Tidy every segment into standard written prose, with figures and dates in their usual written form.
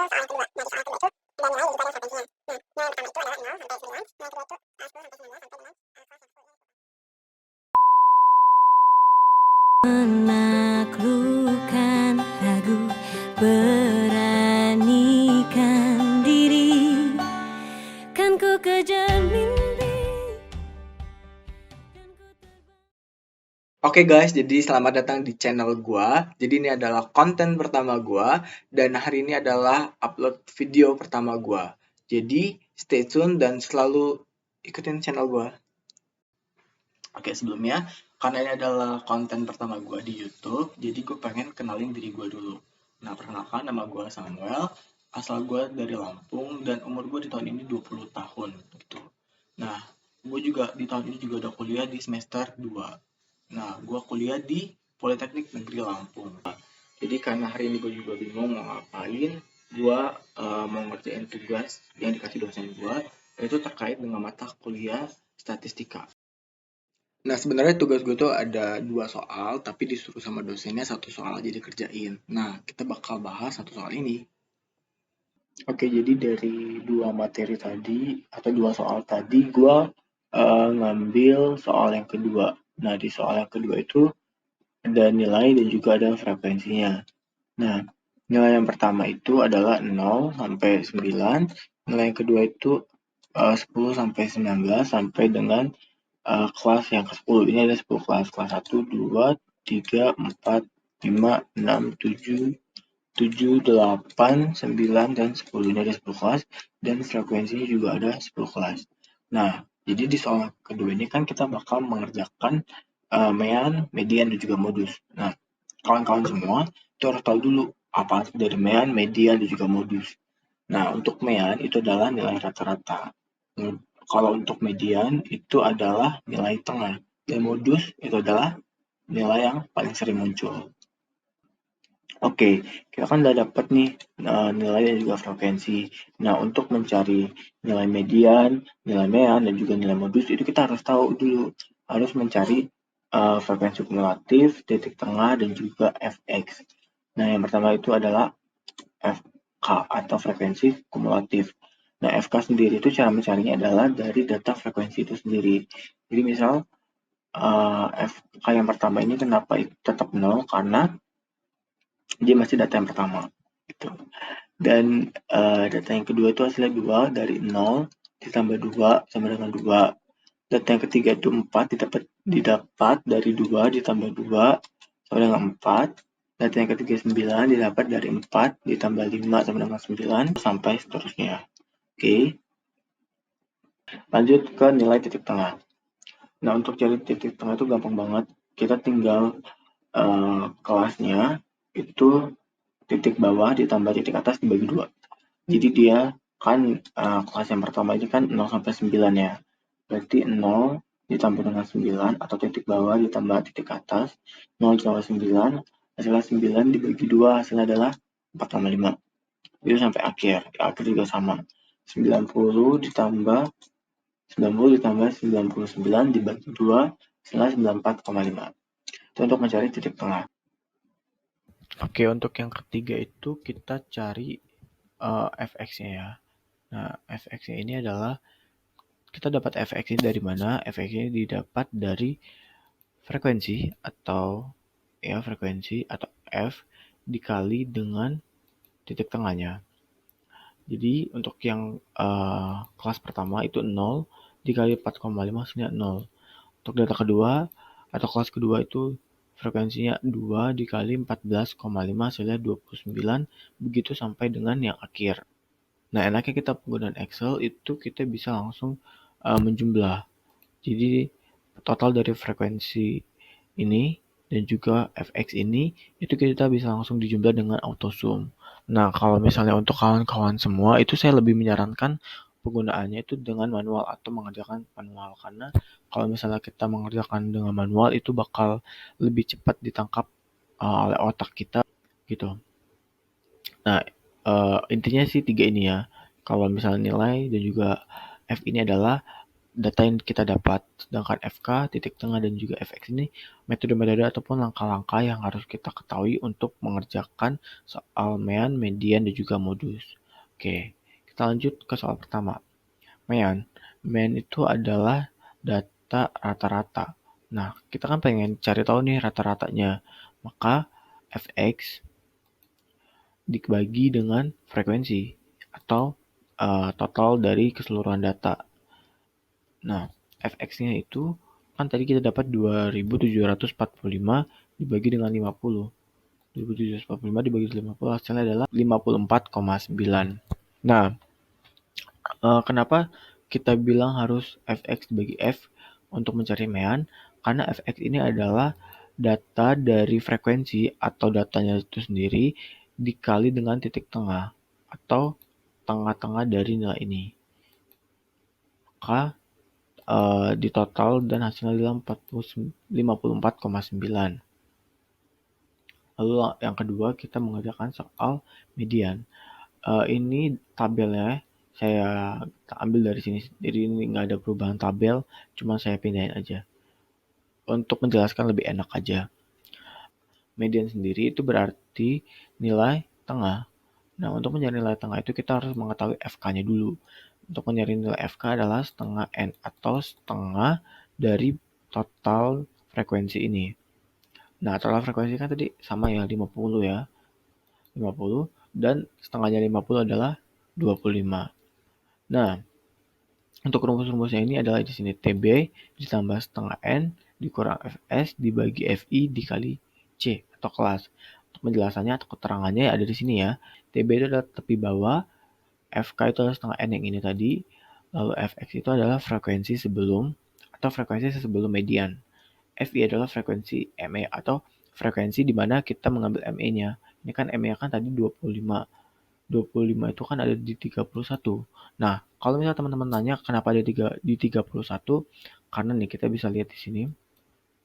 Menaklukkan ragu, beranikan diri, kan ku kejar mimpi, kan ku terbang. Oke guys, jadi selamat datang di channel gua. Jadi ini adalah konten pertama gua dan hari ini adalah upload video pertama gua. Jadi stay tune dan selalu ikutin channel gua. Oke, sebelumnya karena ini adalah konten pertama gua di YouTube, jadi gue pengen kenalin diri gua dulu. Nah, perkenalkan, nama gua Samuel, asal gua dari Lampung dan umur gua di tahun ini 20 tahun gitu. Nah, gue juga di tahun ini juga udah kuliah di semester 2. Nah, gue kuliah di Politeknik Negeri Lampung. Jadi karena hari ini gue juga bingung mau ngapain, gue mau ngerjain tugas yang dikasih dosen gue, yaitu terkait dengan mata kuliah statistika. Nah, sebenarnya tugas gue tuh ada 2 soal, tapi disuruh sama dosennya 1 soal aja dikerjain. Nah, kita bakal bahas 1 soal ini. Oke, jadi dari 2 materi tadi atau 2 soal tadi, gue ngambil soal yang kedua. Nah, di soal yang kedua itu ada nilai dan juga ada frekuensinya. Nah, nilai yang pertama itu adalah 0 sampai 9, nilai yang kedua itu 10 sampai 19 sampai dengan kelas yang ke-10. Ini ada 10 kelas, kelas 1, 2, 3, 4, 5, 6, 7, 8, 9, dan 10. Ini ada 10 kelas dan frekuensinya juga ada 10 kelas. Nah, jadi di soal kedua ini kan kita bakal mengerjakan mean, median, dan juga modus. Nah, kawan-kawan semua itu harus tahu dulu apa dari mean, median, dan juga modus. Nah, untuk mean itu adalah nilai rata-rata. Kalau untuk median itu adalah nilai tengah. Dan modus itu adalah nilai yang paling sering muncul. Oke, kita kan udah dapat nih nilai dan juga frekuensi. Nah, untuk mencari nilai median, nilai mean, dan juga nilai modus itu kita harus tahu dulu. Harus mencari frekuensi kumulatif, titik tengah, dan juga fx. Nah, yang pertama itu adalah FK atau frekuensi kumulatif. Nah, FK sendiri itu cara mencarinya adalah dari data frekuensi itu sendiri. Jadi misal FK yang pertama ini kenapa tetap 0? Karena dia masih data yang pertama. Gitu. Dan data yang kedua itu hasilnya 2, dari 0 ditambah 2 sama dengan 2. Data yang ketiga itu 4 didapat dari 2 ditambah 2 sama dengan 4. Data yang ketiga 9 didapat dari 4 ditambah 5 sama dengan 9 sampai seterusnya. Oke. Lanjut ke nilai titik tengah. Nah, untuk cari titik tengah itu gampang banget. Kita tinggal kelasnya itu titik bawah ditambah titik atas dibagi 2. Jadi dia kan kelas yang pertama ini kan 0 sampai 9 ya. Berarti 0 ditambah dengan 9 atau titik bawah ditambah titik atas. 0 ditambah 9, hasilnya 9 dibagi 2, hasilnya adalah 4,5. Itu sampai akhir. Akhir juga sama. 90 ditambah 99 dibagi 2, hasilnya 94,5. Itu untuk mencari titik tengah. Oke, untuk yang ketiga itu kita cari fx-nya ya. Nah, fx-nya ini adalah kita dapat fx ini dari mana? Fx ini didapat dari frekuensi atau f dikali dengan titik tengahnya. Jadi untuk yang kelas pertama itu 0 dikali 4,5 hasilnya 0. Untuk data kedua atau kelas kedua itu frekuensinya 2 dikali 14,5 hasilnya 29, begitu sampai dengan yang akhir. Nah, enaknya kita penggunaan Excel itu kita bisa langsung menjumlah. Jadi total dari frekuensi ini dan juga fx ini itu kita bisa langsung dijumlah dengan auto zoom. Nah, kalau misalnya untuk kawan-kawan semua itu saya lebih menyarankan penggunaannya itu dengan manual atau mengerjakan manual, karena kalau misalnya kita mengerjakan dengan manual itu bakal lebih cepat ditangkap oleh otak kita gitu. Nah, intinya sih 3 ini ya. Kalau misalnya nilai dan juga F ini adalah data yang kita dapat. Sedangkan FK, titik tengah, dan juga FX ini metode-metode ataupun langkah-langkah yang harus kita ketahui untuk mengerjakan soal mean, median, dan juga modus. Oke, kita lanjut ke soal pertama. Mean. Mean itu adalah data rata-rata. Nah, kita kan pengen cari tahu nih rata-ratanya. Maka fx dibagi dengan frekuensi atau total dari keseluruhan data. Nah, fx-nya itu kan tadi kita dapat 2745 dibagi dengan 50. 2745 dibagi dengan 50 hasilnya adalah 54,9. Nah, kenapa kita bilang harus fx dibagi f untuk mencari mean? Karena fx ini adalah data dari frekuensi atau datanya itu sendiri dikali dengan titik tengah atau tengah-tengah dari nilai ini. Maka di total dan hasilnya adalah 54,9. Lalu yang kedua kita mengerjakan soal median. Ini tabelnya saya ambil dari sini, jadi ini nggak ada perubahan tabel, cuma saya pindahin aja untuk menjelaskan lebih enak aja. Median sendiri itu berarti nilai tengah. Nah, untuk mencari nilai tengah itu kita harus mengetahui FK-nya dulu. Untuk mencari nilai FK adalah setengah N atau setengah dari total frekuensi ini. Nah, total frekuensi kan tadi sama ya, 50 ya. 50 dan setengahnya 50 adalah 25. Nah, untuk rumus-rumusnya ini adalah di sini TB ditambah setengah N dikurang Fs dibagi Fi dikali C atau kelas. Untuk penjelasannya atau keterangannya ada di sini ya. TB itu adalah tepi bawah, FK itu adalah setengah N yang ini tadi, lalu Fx itu adalah frekuensi sebelum atau frekuensi sebelum median. Fi adalah frekuensi ME atau frekuensi di mana kita mengambil ME-nya. Ini kan ME kan tadi 25. 25 itu kan ada di 31. Nah, kalau misalnya teman-teman nanya kenapa ada di 31, karena nih kita bisa lihat di sini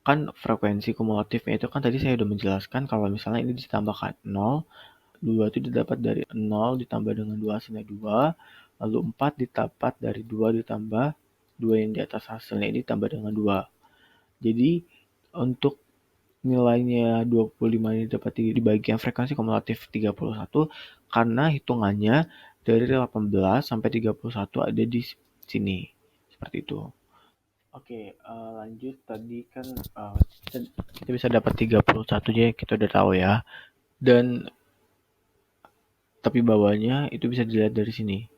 kan frekuensi kumulatifnya itu kan tadi saya udah menjelaskan kalau misalnya ini ditambahkan 0, 2 itu didapat dari 0 ditambah dengan 2 hasilnya 2, lalu 4 didapat dari 2 ditambah 2 yang di atas hasilnya ini ditambah dengan 2. Jadi untuk nilainya 25 ini dapat di bagian frekuensi kumulatif 31 karena hitungannya dari 18 sampai 31 ada di sini. Seperti itu. Oke, lanjut tadi kan kita bisa dapat 31 aja kita udah tahu ya. Dan tapi bawahnya itu bisa dilihat dari sini.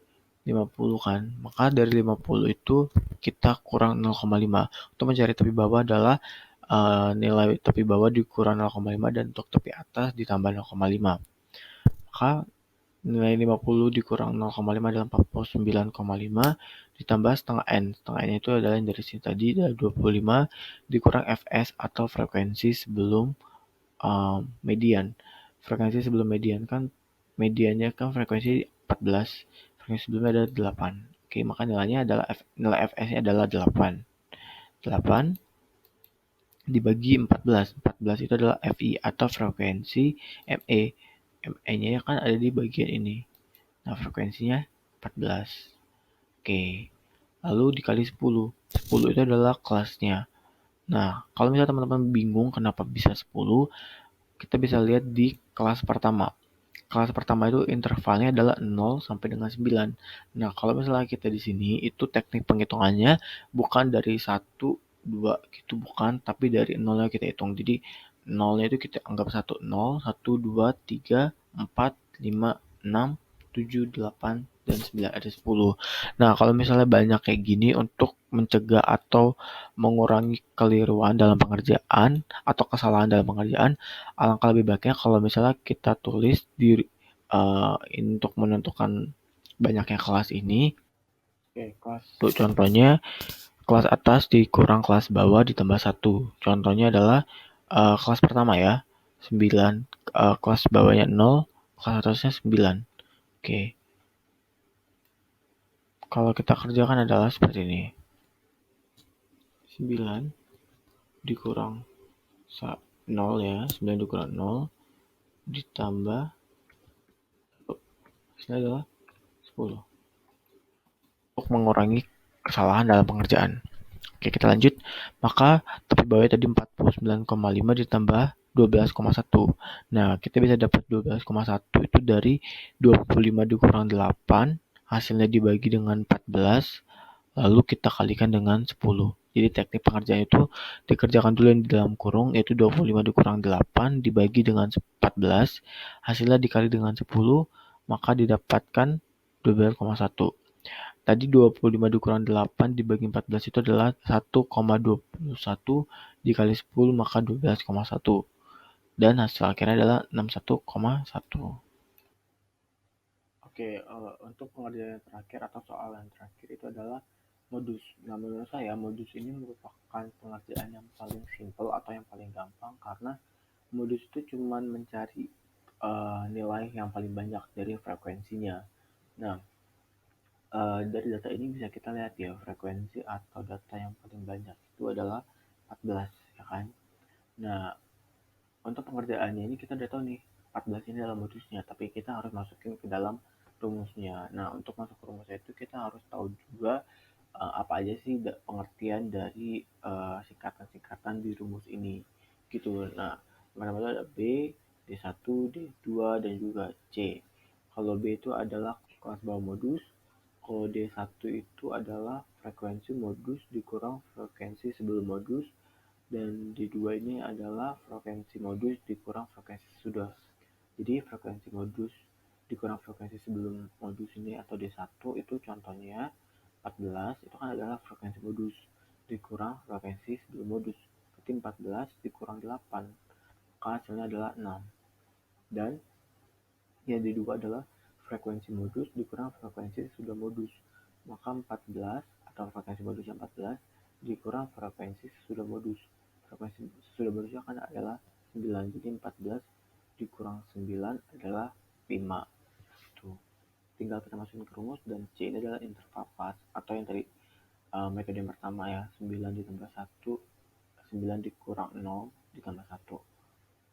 50 kan. Maka dari 50 itu kita kurang 0,5. Untuk mencari tepi bawah adalah nilai tepi bawah dikurang 0,5 dan untuk tepi atas ditambah 0,5. Maka nilai 50 dikurang 0,5 adalah 49,5 ditambah setengah N. Setengah N itu adalah yang dari sini tadi dari 25 dikurang Fs atau frekuensi sebelum median. Frekuensi sebelum median kan mediannya kan frekuensi 14. Frekuensi sebelumnya adalah 8. Oke, maka nilainya adalah nilai Fs-nya adalah 8. 8 dibagi 14. 14 itu adalah Fi atau frekuensi ME. ME-nya kan ada di bagian ini. Nah, frekuensinya 14. Oke. Lalu dikali 10. 10 itu adalah kelasnya. Nah, kalau misalnya teman-teman bingung kenapa bisa 10, kita bisa lihat di kelas pertama. Kelas pertama itu intervalnya adalah 0 sampai dengan 9. Nah, kalau misalnya kita di sini itu teknik penghitungannya bukan dari 1, 2 gitu bukan, tapi dari 0 kita hitung. Jadi 0-nya itu kita anggap 1, 0, 1, 2, 3, 4, 5, 6, 7, 8, dan 9 ada 10. Nah, kalau misalnya banyak kayak gini untuk mencegah atau mengurangi keliruan dalam pengerjaan atau kesalahan dalam pengerjaan, alangkah lebih baiknya kalau misalnya kita tulis di untuk menentukan banyaknya kelas ini. Oke, kelas untuk contohnya kelas atas dikurang kelas bawah ditambah 1. Contohnya adalah kelas pertama ya, 9, kelas bawahnya 0, kelas atasnya 9. Oke. Kalau kita kerjakan adalah seperti ini. 9 dikurang 0 ya, 9 dikurang 0 ditambah hasilnya adalah 10. Untuk mengurangi kesalahan dalam pengerjaan. Oke, kita lanjut. Maka tepi bawah tadi 49,5 ditambah 12,1. Nah, kita bisa dapat 12,1 itu dari 25 dikurang 8, hasilnya dibagi dengan 14, lalu kita kalikan dengan 10. Jadi teknik pengerjaan itu dikerjakan dulu yang di dalam kurung, yaitu 25 dikurang 8 dibagi dengan 14, hasilnya dikali dengan 10, maka didapatkan 12,1. Tadi 25 dikurang 8 dibagi 14 itu adalah 1,21 dikali 10 maka 12,1. Dan hasil akhirnya adalah 61,1. Oke, untuk pengerjaan yang terakhir atau soal yang terakhir itu adalah modus. Nah, menurut saya modus ini merupakan pengerjaan yang paling simple atau yang paling gampang karena modus itu cuma mencari nilai yang paling banyak dari frekuensinya. Nah, dari data ini bisa kita lihat ya, frekuensi atau data yang paling banyak itu adalah 14, ya kan? Nah, untuk pengerjaannya ini kita udah tahu nih, 14 ini adalah modusnya, tapi kita harus masukin ke dalam rumusnya. Nah, untuk masuk ke rumusnya itu kita harus tahu juga apa aja sih pengertian dari singkatan-singkatan di rumus ini, gitu. Nah, pertama ada B, D1, D2, dan juga C. Kalau B itu adalah kelas bawah modus, kalau D1 itu adalah frekuensi modus dikurang frekuensi sebelum modus, dan D2 ini adalah frekuensi modus dikurang frekuensi sesudah. Jadi frekuensi modus dikurang frekuensi sebelum modus ini atau D1 itu contohnya 14 itu kan adalah frekuensi modus dikurang frekuensi sebelum modus. Berarti 14 dikurang 8, maka hasilnya adalah 6. Dan yang D2 adalah frekuensi modus dikurang frekuensi sesudah modus. Maka 14 atau frekuensi modus yang 14 dikurang frekuensi sesudah modus. Frekuensi sesudah modusnya kan adalah 9. Jadi 14 dikurang 9 adalah 5. Tuh. Tinggal kita masukin ke rumus, dan C ini adalah interval pas atau yang tadi metode yang pertama ya, 9 ditambah 1, 9 dikurang 0 ditambah 1.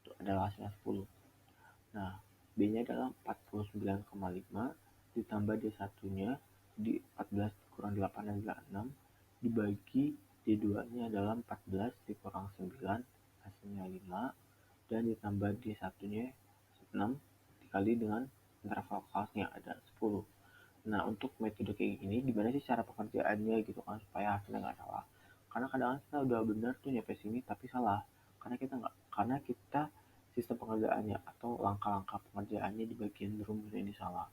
Itu adalah hasilnya 10. Nah, B-nya adalah 49,5 ditambah D1-nya di 14 dikurang 8 adalah 6 dibagi D2-nya adalah 14 dikurang 9 hasilnya 5 dan ditambah D1-nya 6 dikali dengan interval kelasnya ada 10. Nah, untuk metode kayak gini gimana sih cara pengerjaannya gitu kan supaya hasilnya nggak salah? Karena kadang kita udah benar tuh nyampe sini tapi salah karena kita sistem pengerjaannya atau langkah-langkah pengerjaannya di bagian rumusnya ini salah.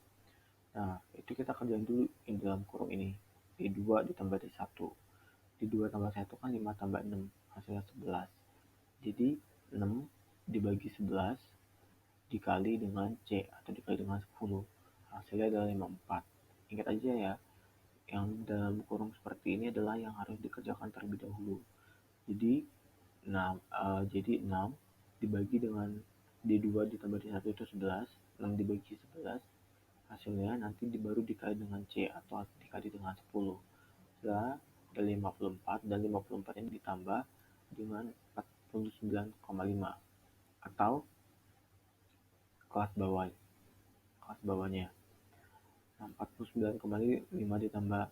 Nah, itu kita kerjain dulu di dalam kurung ini. D2 ditambah D1. D2 tambah 1 kan 5 tambah 6, hasilnya 11. Jadi 6 dibagi 11 dikali dengan C atau dikali dengan 10. Hasilnya adalah 54. Ingat aja ya, yang dalam kurung seperti ini adalah yang harus dikerjakan terlebih dahulu. Jadi 6 dibagi dengan D2 ditambah D1 itu 11, 6 dibagi 11, hasilnya nanti baru dikali dengan C atau dikali dengan 10. Sudah ada 54, dan 54 ini ditambah dengan 49,5 atau kelas bawahnya. Nah, 49,5 ditambah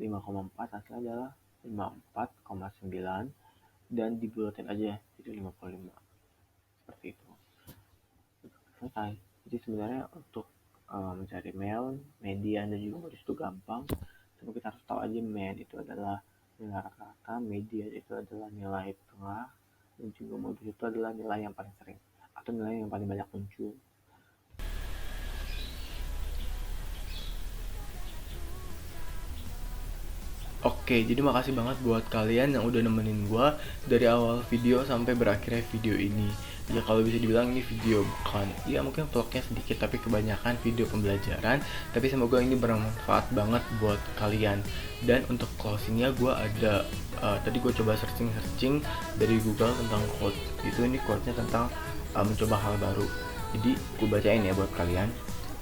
5,4 hasilnya adalah 54,9 dan dibulatin aja jadi 55. Seperti itu. Selesai. Jadi sebenarnya untuk mencari median dan juga modus itu gampang. Cuma kita harus tahu aja itu adalah nilai rata-rata, median itu adalah nilai tengah, dan juga modus itu adalah nilai yang paling sering atau nilai yang paling banyak muncul. Oke, jadi makasih banget buat kalian yang udah nemenin gue dari awal video sampai berakhirnya video ini. Ya kalau bisa dibilang ini video bukan, ya mungkin vlognya sedikit tapi kebanyakan video pembelajaran. Tapi semoga ini bermanfaat banget buat kalian. Dan untuk closingnya gue ada, tadi gue coba searching dari Google tentang quote. Itu ini quote-nya tentang mencoba hal baru. Jadi gue bacain ya buat kalian.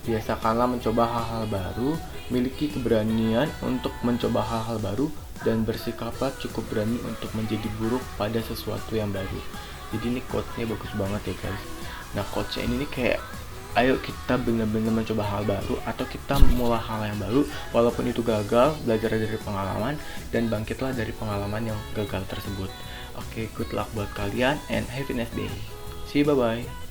Biasakanlah mencoba hal-hal baru, miliki keberanian untuk mencoba hal-hal baru, dan bersikaplah cukup berani untuk menjadi buruk pada sesuatu yang baru. Jadi ini quote-nya bagus banget ya guys. Nah, quote-nya ini kayak Ayo kita benar-benar mencoba hal baru, atau kita mulai hal yang baru, walaupun itu gagal, belajar dari pengalaman, dan bangkitlah dari pengalaman yang gagal tersebut. Oke, good luck buat kalian, and have a nice day. See you, bye-bye.